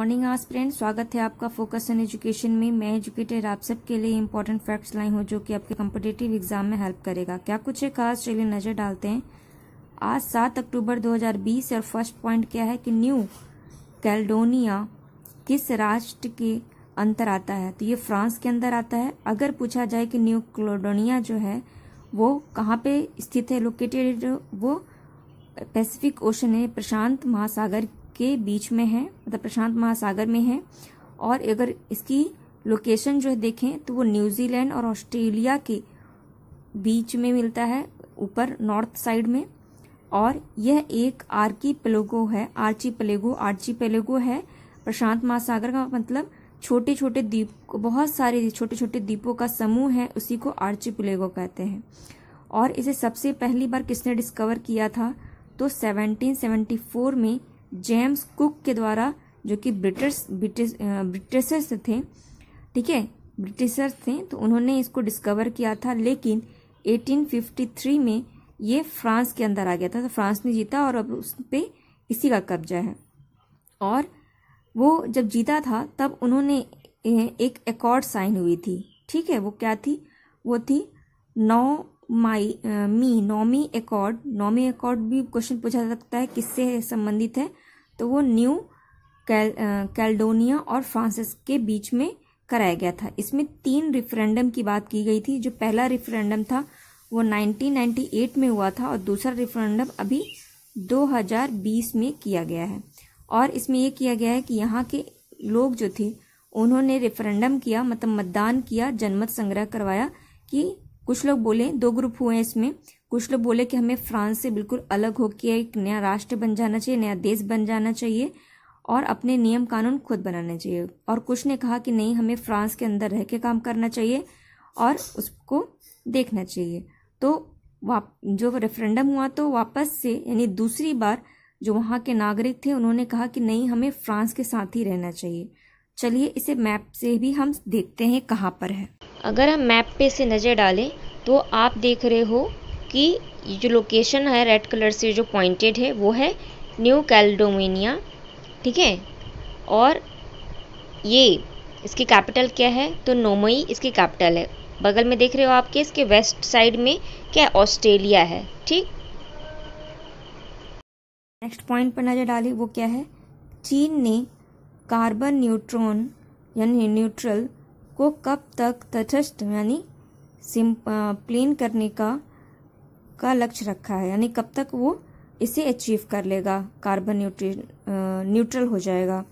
Morning aspirant, स्वागत है आपका फोकस ऑन एजुकेशन में। मैं एजुकेटर आप सबके लिए इंपॉर्टेंट फैक्ट्स लाई हूँ जो कि आपके कॉम्पिटिटिव एग्जाम में हेल्प करेगा। क्या कुछ है खास, चलिए नजर डालते हैं। आज 7 अक्टूबर 2020 और फर्स्ट पॉइंट क्या है कि न्यू कैलेडोनिया किस राष्ट्र के अंतर आता है? तो ये फ्रांस के अंदर आता है। अगर पूछा जाए कि न्यू कैलेडोनिया जो है वो कहाँ पे स्थित है, लोकेटेड, वो पैसिफिक ओशन है, प्रशांत महासागर के बीच में है, मतलब प्रशांत महासागर में है। और अगर इसकी लोकेशन जो है देखें तो वो न्यूजीलैंड और ऑस्ट्रेलिया के बीच में मिलता है, ऊपर नॉर्थ साइड में। और यह एक आर्कीपेलागो है, आर्चीपेलागो है। प्रशांत महासागर का मतलब छोटे छोटे द्वीप, बहुत सारे छोटे छोटे द्वीपों का समूह है, उसी को आर्चीपेलागो कहते हैं। और इसे सबसे पहली बार किसने डिस्कवर किया था? तो 1774 में जेम्स कुक के द्वारा, जो कि ब्रिटिशर्स थे, ठीक है, ब्रिटिशर्स थे, तो उन्होंने इसको डिस्कवर किया था। लेकिन 1853 में ये फ्रांस के अंदर आ गया था, तो फ्रांस ने जीता और अब उस पे इसी का कब्जा है। और वो जब जीता था तब उन्होंने एक एकॉर्ड साइन हुई थी, ठीक है। वो क्या थी? वो थी नौमी एकॉर्ड भी क्वेश्चन पूछा जा सकता है किससे संबंधित है, तो वो न्यू कैलेडोनिया और फ्रांस के बीच में कराया गया था। इसमें 3 रेफरेंडम की बात की गई थी। जो पहला रेफरेंडम था वो 1998 में हुआ था और दूसरा रेफरेंडम अभी 2020 में किया गया है। और इसमें ये किया गया है कि यहाँ के लोग जो थे उन्होंने रेफरेंडम किया, मतलब मतदान किया, जनमत संग्रह करवाया कि कुछ लोग बोले, 2 ग्रुप हुए इसमें। कुछ लोग बोले कि हमें फ्रांस से बिल्कुल अलग होकर एक नया राष्ट्र बन जाना चाहिए, नया देश बन जाना चाहिए और अपने नियम कानून खुद बनाने चाहिए। और कुछ ने कहा कि नहीं, हमें फ्रांस के अंदर रह के काम करना चाहिए और उसको देखना चाहिए। तो जो रेफरेंडम हुआ तो वापस से, यानी दूसरी बार जो वहाँ के नागरिक थे उन्होंने कहा कि नहीं, हमें फ्रांस के साथ ही रहना चाहिए। चलिए इसे मैप से भी हम देखते हैं कहाँ पर है। अगर हम मैप पे से नज़र डालें तो आप देख रहे हो कि जो लोकेशन है रेड कलर से जो पॉइंटेड है वो है न्यू कैलेडोनिया, ठीक है। और ये इसकी कैपिटल क्या है? तो नोमई इसकी कैपिटल है। बगल में देख रहे हो आपके इसके वेस्ट साइड में क्या? ऑस्ट्रेलिया है, ठीक। नेक्स्ट पॉइंट पर नजर डाली, वो क्या है? चीन ने कार्बन न्यूट्रल को कब तक तटस्थ यानी प्लेन करने का लक्ष्य रखा है, यानी कब तक वो इसे अचीव कर लेगा, कार्बन न्यूट्रल हो जाएगा,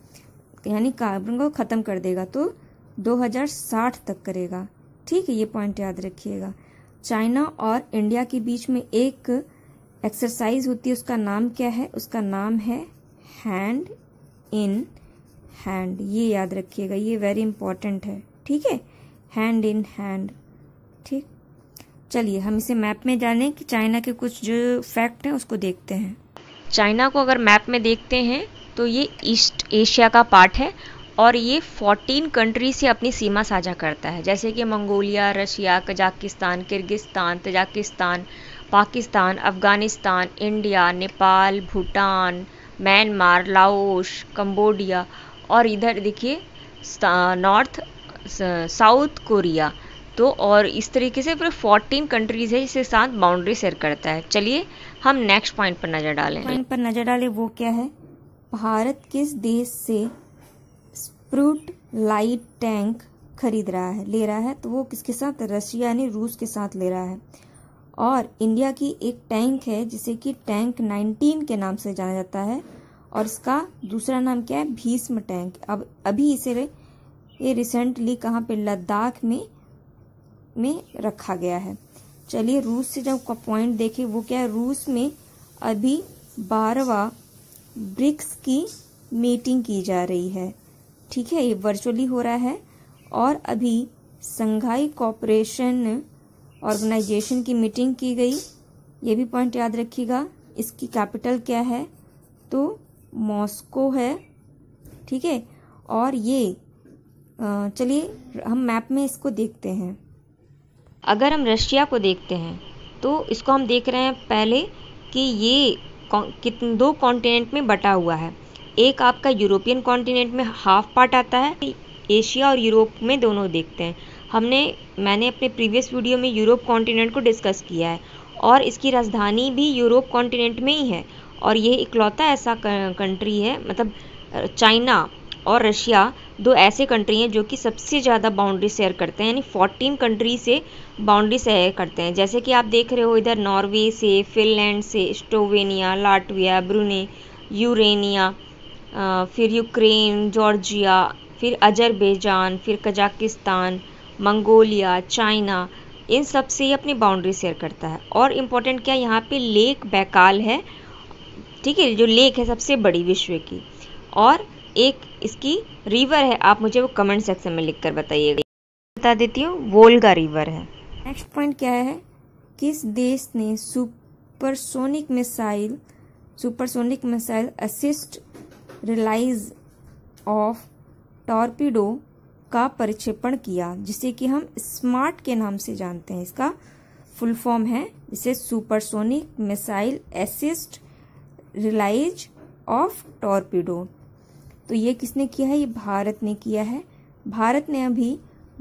यानी कार्बन को ख़त्म कर देगा, तो 2060 तक करेगा, ठीक है। ये पॉइंट याद रखिएगा। चाइना और इंडिया के बीच में एक एक्सरसाइज होती है, उसका नाम क्या है? उसका नाम है हैंड इन हैंड। ये याद रखिएगा, ये वेरी इंपॉर्टेंट है, ठीक है, हैंड इन हैंड, ठीक। चलिए हम इसे मैप में जानें कि चाइना के कुछ जो फैक्ट है उसको देखते हैं। चाइना को अगर मैप में देखते हैं तो ये ईस्ट एशिया का पार्ट है और ये 14 कंट्री से अपनी सीमा साझा करता है, जैसे कि Mongolia, Russia, Kazakhstan, Kyrgyzstan, Tajikistan, Pakistan, Afghanistan, India, Nepal, Bhutan, Myanmar, Laos, Cambodia और इधर देखिए साउथ कोरिया। तो और इस तरीके से पूरे 14 कंट्रीज है जिसके साथ बाउंड्री शेयर करता है। चलिए हम नेक्स्ट पॉइंट पर नजर डालें। वो क्या है? भारत किस देश से स्प्रूट लाइट टैंक खरीद रहा है, ले रहा है? तो वो किसके साथ? रशिया यानी रूस के साथ ले रहा है। और इंडिया की एक टैंक है जिसे कि टैंक 19 के नाम से जाना जाता है और इसका दूसरा नाम क्या है? भीष्म टैंक। अब अभी इसे ये रिसेंटली कहाँ पे? लद्दाख में रखा गया है। चलिए रूस से जब पॉइंट देखें, वो क्या है? रूस में अभी 12वां ब्रिक्स की मीटिंग की जा रही है, ठीक है, ये वर्चुअली हो रहा है। और अभी संघाई कोऑपरेशन ऑर्गेनाइजेशन की मीटिंग की गई, ये भी पॉइंट याद रखिएगा। इसकी कैपिटल क्या है? तो मॉस्को है, ठीक है। और ये चलिए हम मैप में इसको देखते हैं। अगर हम रशिया को देखते हैं तो इसको हम देख रहे हैं पहले कि ये 2 कॉन्टिनेंट में बटा हुआ है। एक आपका यूरोपियन कॉन्टिनेंट में हाफ पार्ट आता है, एशिया और यूरोप में दोनों देखते हैं। मैंने अपने प्रीवियस वीडियो में यूरोप कॉन्टिनेंट को डिस्कस किया है और इसकी राजधानी भी यूरोप कॉन्टिनेंट में ही है। और ये इकलौता ऐसा कंट्री है, मतलब चाइना और रशिया दो ऐसे कंट्री हैं जो कि सबसे ज़्यादा बाउंड्री शेयर करते हैं, यानी 14 कंट्री से बाउंड्री शेयर करते हैं। जैसे कि आप देख रहे हो इधर नॉर्वे से, फिनलैंड से, स्लोवेनिया, लाटविया, ब्रुनेई, यूरेनिया, फिर यूक्रेन, जॉर्जिया, फिर अजरबैजान, फिर कजाकिस्तान, मंगोलिया, चाइना, इन सब से ये अपनी बाउंड्री शेयर करता है। और इम्पोर्टेंट क्या, यहाँ पे लेक बैकाल है, ठीक है, जो लेक है सबसे बड़ी विश्व की, और एक इसकी रिवर है। आप मुझे वो कमेंट सेक्शन में लिखकर बताइएगा। बता देती हूँ, वोल्गा रिवर है। नेक्स्ट पॉइंट क्या है, किस देश ने supersonic missile assist release of torpedo का प्रक्षेपण किया, जिसे कि हम स्मार्ट के नाम से जानते हैं। इसका फुल फॉर्म है जिसे supersonic missile assist release of torpedo. तो ये किसने किया है, ये भारत ने किया है। भारत ने अभी,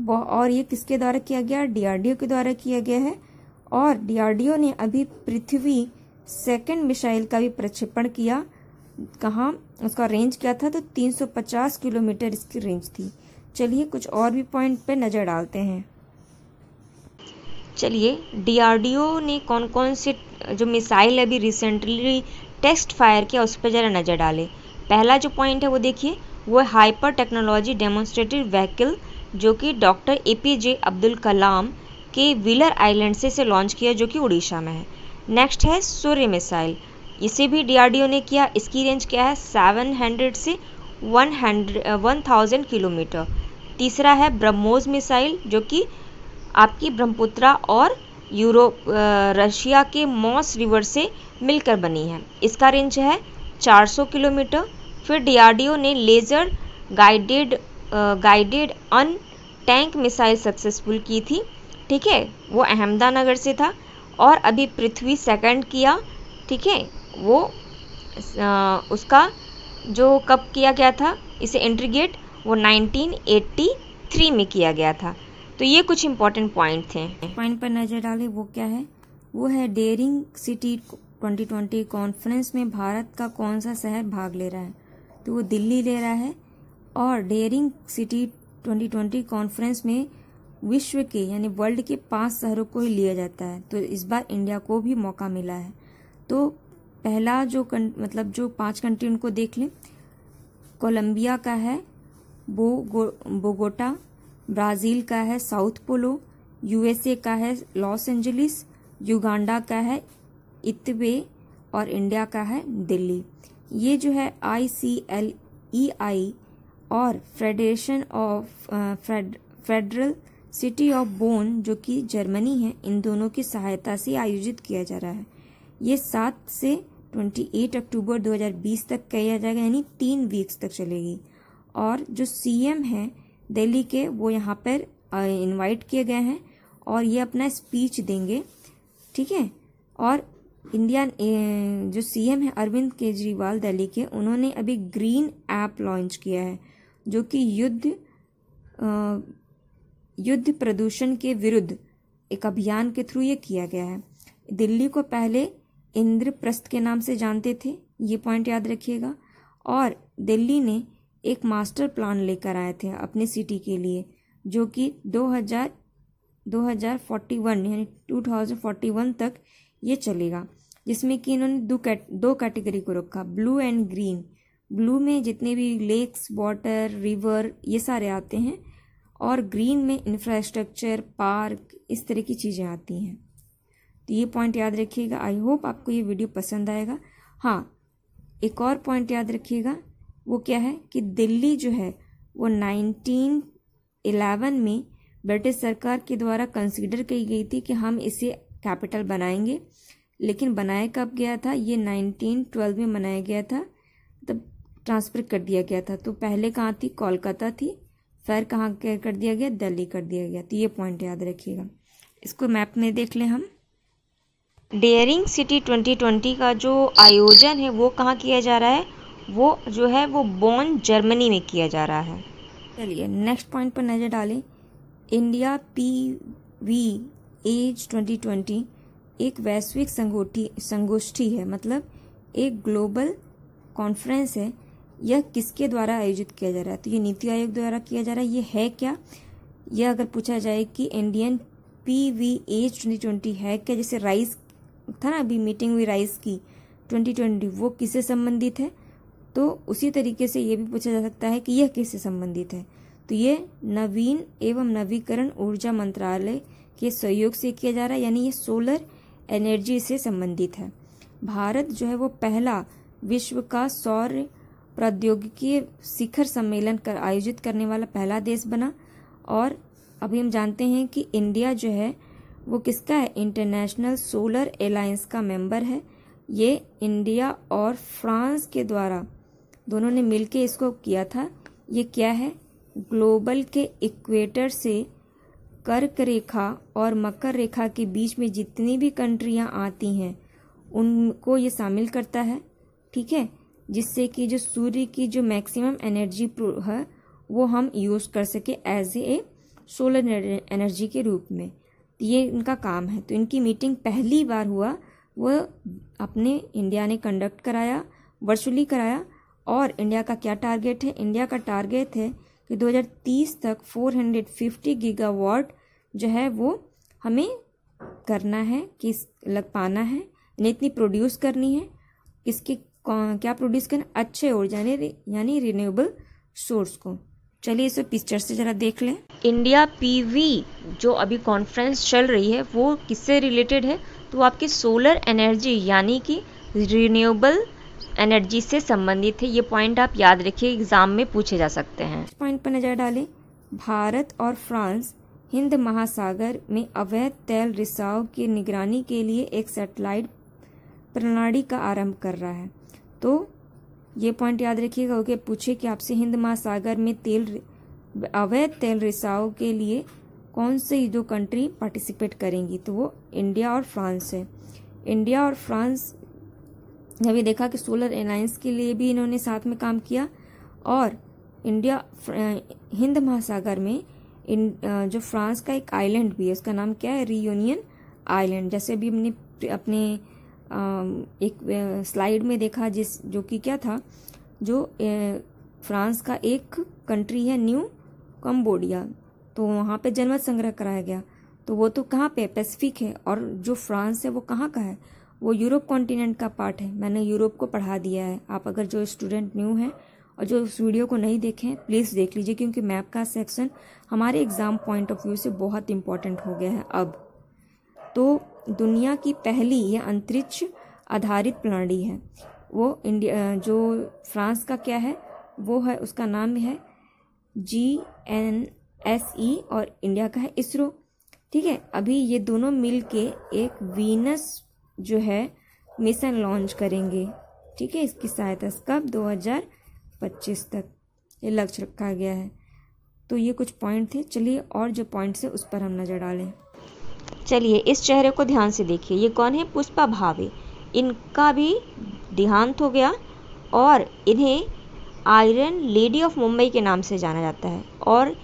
और ये किसके द्वारा किया गया, डीआरडीओ के द्वारा किया गया है। और डीआरडीओ ने अभी पृथ्वी सेकंड मिसाइल का भी प्रक्षेपण किया। कहाँ, उसका रेंज क्या था, तो 350 किलोमीटर इसकी रेंज थी। चलिए कुछ और भी पॉइंट पे नजर डालते हैं। चलिए, डीआरडीओ ने कौन कौन से जो मिसाइल अभी रिसेंटली टेस्ट फायर किया उस पर जरा नजर डाले। पहला जो पॉइंट है वो देखिए, वो हाइपर टेक्नोलॉजी डेमोन्स्ट्रेटिव व्हीकल, जो कि डॉक्टर एपीजे अब्दुल कलाम के व्हीलर आइलैंड से लॉन्च किया, जो कि उड़ीसा में है। नेक्स्ट है सूर्य मिसाइल, इसे भी डीआरडीओ ने किया। इसकी रेंज क्या है, 700 से 1000 किलोमीटर। तीसरा है ब्रह्मोस मिसाइल, जो कि आपकी ब्रह्मपुत्रा और रशिया के मॉस रिवर से मिलकर बनी है। इसका रेंज है 400 किलोमीटर। फिर डीआरडीओ ने लेज़र गाइडेड अन टैंक मिसाइल सक्सेसफुल की थी, ठीक है, वो अहमदानगर से था। और अभी पृथ्वी सेकंड किया, ठीक है, वो उसका जो कब किया गया था, इसे इंट्रीगेट, वो 1983 में किया गया था। तो ये कुछ इंपॉर्टेंट पॉइंट थे। पॉइंट पर नजर डालें, वो क्या है, वो है डेयरिंग सिटी 2020 कॉन्फ्रेंस में भारत का कौन सा शहर भाग ले रहा है, तो वो दिल्ली ले रहा है। और डेयरिंग सिटी 2020 कॉन्फ्रेंस में विश्व के यानी वर्ल्ड के 5 शहरों को ही लिया जाता है, तो इस बार इंडिया को भी मौका मिला है। तो पहला जो जो 5 कंट्री उनको देख लें, कोलंबिया का है बोगोटा, ब्राजील का है साउथ पोलो, यूएसए का है लॉस एंजलिस, युगांडा का है इतबे, और इंडिया का है दिल्ली। ये जो है ICLEI और फेडरल सिटी ऑफ बोन, जो कि जर्मनी है, इन दोनों की सहायता से आयोजित किया जा रहा है। ये 7 से 28 अक्टूबर 2020 तक किया जाएगा, यानी 3 वीक्स तक चलेगी। और जो सीएम हैं दिल्ली के, वो यहाँ पर इनवाइट किए गए हैं और ये अपना स्पीच देंगे, ठीक है। और जो सीएम है अरविंद केजरीवाल दिल्ली के, उन्होंने अभी ग्रीन ऐप लॉन्च किया है, जो कि युद्ध प्रदूषण के विरुद्ध एक अभियान के थ्रू ये किया गया है। दिल्ली को पहले इंद्रप्रस्थ के नाम से जानते थे, ये पॉइंट याद रखिएगा। और दिल्ली ने एक मास्टर प्लान लेकर आए थे अपनी सिटी के लिए, जो कि 2041 यानी 2041 तक ये चलेगा, जिसमें कि इन्होंने दो कैटेगरी को रखा, ब्लू एंड ग्रीन। ब्लू में जितने भी लेक्स, वाटर, रिवर, ये सारे आते हैं, और ग्रीन में इंफ्रास्ट्रक्चर, पार्क, इस तरह की चीज़ें आती हैं। तो ये पॉइंट याद रखिएगा। आई होप आपको ये वीडियो पसंद आएगा। हाँ, एक और पॉइंट याद रखिएगा, वो क्या है कि दिल्ली जो है वो 1911 में ब्रिटिश सरकार के द्वारा कंसीडर की गई थी कि हम इसे कैपिटल बनाएंगे, लेकिन बनाया कब गया था, ये 1912 में बनाया गया था, तब ट्रांसफ़र कर दिया गया था। तो पहले कहाँ थी, कोलकाता थी, फिर कहाँ कर दिया गया, दिल्ली कर दिया गया। तो ये पॉइंट याद रखिएगा। इसको मैप में देख लें हम। डेयरिंग सिटी 2020 का जो आयोजन है वो कहाँ किया जा रहा है, वो जो है वो बोन जर्मनी में किया जा रहा है। चलिए नेक्स्ट पॉइंट पर नज़र डालें। इंडिया PV एज 2020 एक वैश्विक संगोष्ठी है, मतलब एक ग्लोबल कॉन्फ्रेंस है। यह किसके द्वारा आयोजित किया जा रहा है? तो ये नीति आयोग द्वारा किया जा रहा है। ये है क्या? यह अगर पूछा जाए कि इंडियन PV एज 2020 है क्या, जैसे राइस था ना, अभी मीटिंग हुई राइस की 2020, वो किससे संबंधित है? तो उसी तरीके से ये भी पूछा जा सकता है कि यह किससे संबंधित है। तो ये नवीन एवं नवीकरण ऊर्जा मंत्रालय के सहयोग से किया जा रहा है, यानी ये सोलर एनर्जी से संबंधित है। भारत जो है वो पहला विश्व का सौर प्रौद्योगिकी शिखर सम्मेलन आयोजित करने वाला पहला देश बना। और अभी हम जानते हैं कि इंडिया जो है वो किसका है? इंटरनेशनल सोलर अलायंस का मेंबर है। ये इंडिया और फ्रांस के द्वारा दोनों ने मिलके इसको किया था। ये क्या है? ग्लोबल के इक्वेटर से कर्क रेखा और मकर रेखा के बीच में जितनी भी कंट्रियां आती हैं उनको ये शामिल करता है, ठीक है, जिससे कि जो सूर्य की जो मैक्सिमम एनर्जी है वो हम यूज कर सके एज ए सोलर एनर्जी के रूप में। ये इनका काम है। तो इनकी मीटिंग पहली बार हुआ वो अपने इंडिया ने कंडक्ट कराया, वर्चुअली कराया। और इंडिया का क्या टारगेट है? इंडिया का टारगेट है कि 2030 तक 450 गीगावाट जो है वो हमें करना है, किस लग पाना है, इतनी प्रोड्यूस करनी है। किसके क्या प्रोड्यूस करना? अच्छे ऊर्जा यानी रिन्यूएबल सोर्स को। चलिए इसे पिक्चर से जरा देख लें। इंडिया PV जो अभी कॉन्फ्रेंस चल रही है वो किससे रिलेटेड है? तो वो आपकी सोलर एनर्जी यानी कि रिन्यूएबल एनर्जी से संबंधित है। ये पॉइंट आप याद रखिए, एग्जाम में पूछे जा सकते हैं। पॉइंट पर नजर डालें। भारत और फ्रांस हिंद महासागर में अवैध तेल रिसाव की निगरानी के लिए एक सैटेलाइट प्रणाली का आरंभ कर रहा है। तो ये पॉइंट याद रखिएगा। ओके, पूछे कि आपसे हिंद महासागर में अवैध तेल रिसाव के लिए कौन से दो कंट्री पार्टिसिपेट करेंगी? तो वो इंडिया और फ्रांस है। इंडिया और फ्रांस ने भी देखा कि सोलर अलायंस के लिए भी इन्होंने साथ में काम किया। और इंडिया हिंद महासागर में जो फ्रांस का एक आइलैंड भी है, उसका नाम क्या है? Reunion island. जैसे अभी हमने अपने एक स्लाइड में देखा जो कि क्या था, जो फ्रांस का एक कंट्री है न्यू कंबोडिया, तो वहाँ पे जनमत संग्रह कराया गया। तो वो तो कहाँ पे? पैसिफिक है। और जो फ्रांस है वो कहाँ का है? वो यूरोप कॉन्टिनेंट का पार्ट है। मैंने यूरोप को पढ़ा दिया है। आप अगर जो स्टूडेंट न्यू हैं और जो उस वीडियो को नहीं देखें प्लीज़ देख लीजिए, क्योंकि मैप का सेक्शन हमारे एग्जाम पॉइंट ऑफ व्यू से बहुत इंपॉर्टेंट हो गया है अब। तो दुनिया की पहली ये अंतरिक्ष आधारित प्रणाली है। वो इंडिया जो फ्रांस का क्या है वो है, उसका नाम है GNSE और इंडिया का है इसरो, ठीक है। अभी ये दोनों मिल के एक वीनस जो है मिशन लॉन्च करेंगे, ठीक है। इसकी सहायता से कब? 2025 तक ये लक्ष्य रखा गया है। तो ये कुछ पॉइंट थे। चलिए और जो पॉइंट्स है उस पर हम नजर डालें। चलिए इस चेहरे को ध्यान से देखिए, ये कौन है? पुष्पा भावे। इनका भी देहांत हो गया और इन्हें आयरन लेडी ऑफ मुंबई के नाम से जाना जाता है। और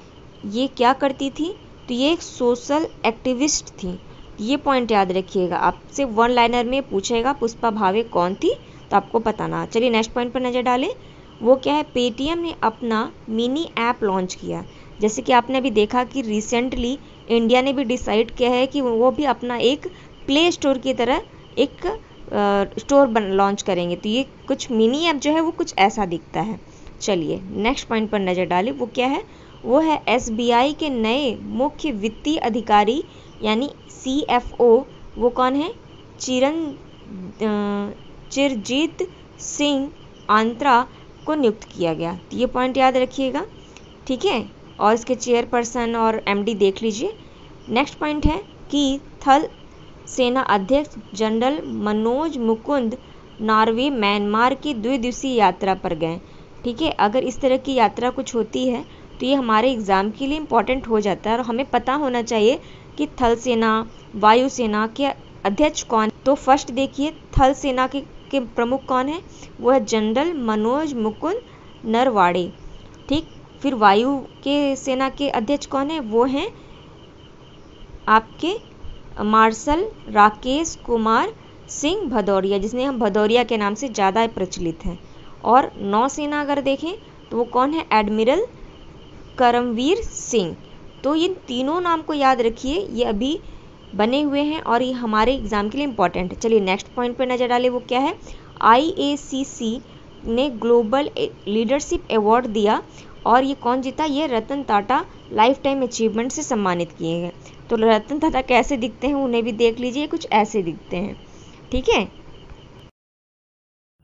ये क्या करती थी? तो ये एक सोशल एक्टिविस्ट थी। ये पॉइंट याद रखिएगा, आपसे वन लाइनर में पूछेगा पुष्पा भावे कौन थी, तो आपको बताना। चलिए नेक्स्ट पॉइंट पर नज़र डालें। वो क्या है? पेटीएम ने अपना मिनी ऐप लॉन्च किया। जैसे कि आपने अभी देखा कि रिसेंटली इंडिया ने भी डिसाइड किया है कि वो भी अपना एक प्ले स्टोर की तरह एक स्टोर लॉन्च करेंगे। तो ये कुछ मिनी ऐप जो है वो कुछ ऐसा दिखता है। चलिए नेक्स्ट पॉइंट पर नज़र डालें। वो क्या है? वो है SBI के नए मुख्य वित्तीय अधिकारी यानी CFO। वो कौन है? चिरजीत सिंह आंत्रा को नियुक्त किया गया। तो ये पॉइंट याद रखिएगा, ठीक है। और इसके चेयरपर्सन और MD देख लीजिए। नेक्स्ट पॉइंट है कि थल सेना अध्यक्ष general Manoj Mukund Norway Myanmar की 2 दिवसीय यात्रा पर गए, ठीक है। अगर इस तरह की यात्रा कुछ होती है तो ये हमारे एग्ज़ाम के लिए इम्पॉर्टेंट हो जाता है और हमें पता होना चाहिए कि थल सेना वायुसेना के अध्यक्ष कौन। तो फर्स्ट देखिए थल सेना के के प्रमुख कौन है, वो है जनरल मनोज मुकुंद नरवाणे। ठीक, फिर वायु के सेना के अध्यक्ष कौन है, वो हैं आपके मार्शल राकेश कुमार सिंह भदौरिया, जिसने हम भदौरिया के नाम से ज़्यादा प्रचलित हैं। और नौसेना अगर देखें तो वो कौन है, एडमिरल करमवीर सिंह। तो ये तीनों नाम को याद रखिए, ये अभी बने हुए हैं और ये हमारे एग्जाम के लिए इम्पॉर्टेंट है। चलिए नेक्स्ट पॉइंट पे नज़र डालें, वो क्या है, IACC ने ग्लोबल लीडरशिप अवार्ड दिया और ये कौन जीता, ये Ratan Tata life time achievement से सम्मानित किए गए। तो रतन टाटा कैसे दिखते हैं उन्हें भी देख लीजिए, कुछ ऐसे दिखते हैं। ठीक है,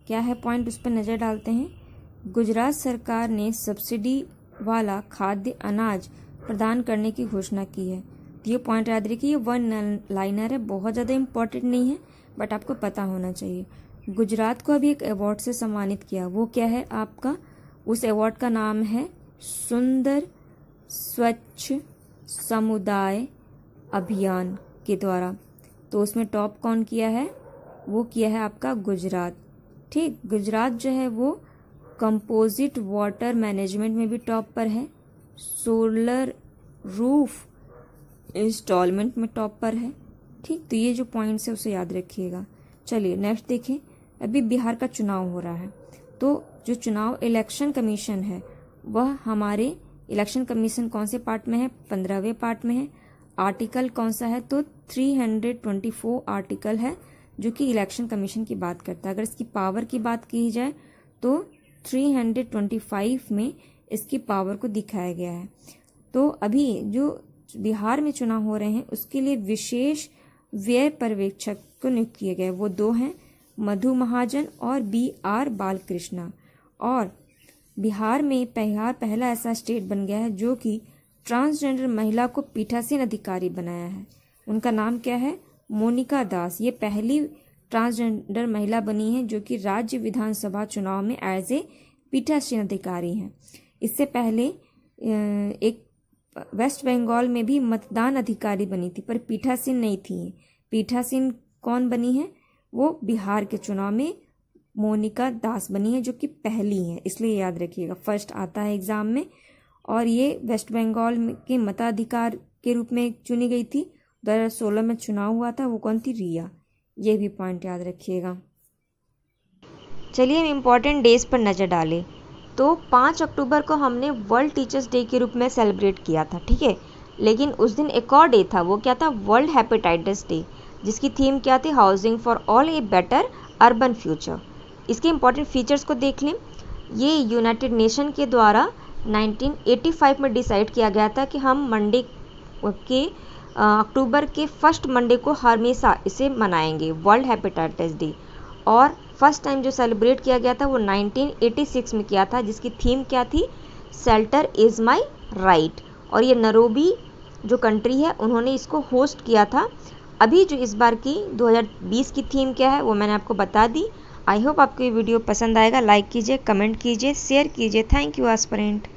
क्या है पॉइंट, उस पर नज़र डालते हैं। गुजरात सरकार ने सब्सिडी वाला खाद्य अनाज प्रदान करने की घोषणा की है। ये पॉइंट याद रखिए, वन लाइनर है, बहुत ज़्यादा इम्पोर्टेंट नहीं है बट आपको पता होना चाहिए। गुजरात को अभी एक अवार्ड से सम्मानित किया, वो क्या है आपका, उस अवार्ड का नाम है सुंदर स्वच्छ समुदाय अभियान के द्वारा। तो उसमें टॉप कौन किया है, वो किया है आपका गुजरात। ठीक, गुजरात जो है वो कंपोजिट वाटर मैनेजमेंट में भी टॉप पर है, सोलर रूफ इंस्टॉलमेंट में टॉप पर है। ठीक, तो ये जो पॉइंट्स है उसे याद रखिएगा। चलिए नेक्स्ट देखें, अभी बिहार का चुनाव हो रहा है, तो जो चुनाव इलेक्शन कमीशन है वह हमारे इलेक्शन कमीशन कौन से पार्ट में है, 15वें पार्ट में है। आर्टिकल कौन सा है, तो 324 आर्टिकल है जो कि इलेक्शन कमीशन की बात करता है। अगर इसकी पावर की बात की जाए तो 325 में इसकी पावर को दिखाया गया है। तो अभी जो बिहार में चुनाव हो रहे हैं उसके लिए विशेष व्यय पर्यवेक्षक को नियुक्त किए गए, वो दो हैं, मधु महाजन और BR बालकृष्णा। और बिहार में पहला ऐसा स्टेट बन गया है जो कि ट्रांसजेंडर महिला को पीठासीन अधिकारी बनाया है। उनका नाम क्या है, मोनिका दास। ये पहली ट्रांसजेंडर महिला बनी है जो कि राज्य विधानसभा चुनाव में एज ए पीठासीन अधिकारी हैं। इससे पहले एक वेस्ट बंगाल में भी मतदान अधिकारी बनी थी पर पीठासीन नहीं थी। पीठासीन कौन बनी है, वो बिहार के चुनाव में मोनिका दास बनी है जो कि पहली है, इसलिए याद रखिएगा, फर्स्ट आता है एग्जाम में। और ये वेस्ट बंगाल के मताधिकार के रूप में चुनी गई थी। 2016 में चुनाव हुआ था, वो कौन थी, रिया। ये भी पॉइंट याद रखिएगा। चलिए हम इम्पॉर्टेंट डेज पर नज़र डालें। तो 5 अक्टूबर को हमने वर्ल्ड टीचर्स डे के रूप में सेलिब्रेट किया था। ठीक है, लेकिन उस दिन एक और डे था, वो क्या था, वर्ल्ड हेपेटाइटिस डे, जिसकी थीम क्या थी, housing for all a better urban future. इसके इम्पॉर्टेंट फीचर्स को देख लें। ये यूनाइटेड नेशन के द्वारा 1985 में डिसाइड किया गया था कि हम मंडे के अक्टूबर के फर्स्ट मंडे को हमेशा इसे मनाएंगे, वर्ल्ड हेपेटाइटिस डे। और फर्स्ट टाइम जो सेलिब्रेट किया गया था वो 1986 में किया था, जिसकी थीम क्या थी, शेल्टर इज़ माई राइट। और ये नैरोबी जो कंट्री है उन्होंने इसको होस्ट किया था। अभी जो इस बार की 2020 की थीम क्या है वो मैंने आपको बता दी। आई होप आपको ये वीडियो पसंद आएगा। लाइक कीजिए, कमेंट कीजिए, शेयर कीजिए। Thank you aspirant.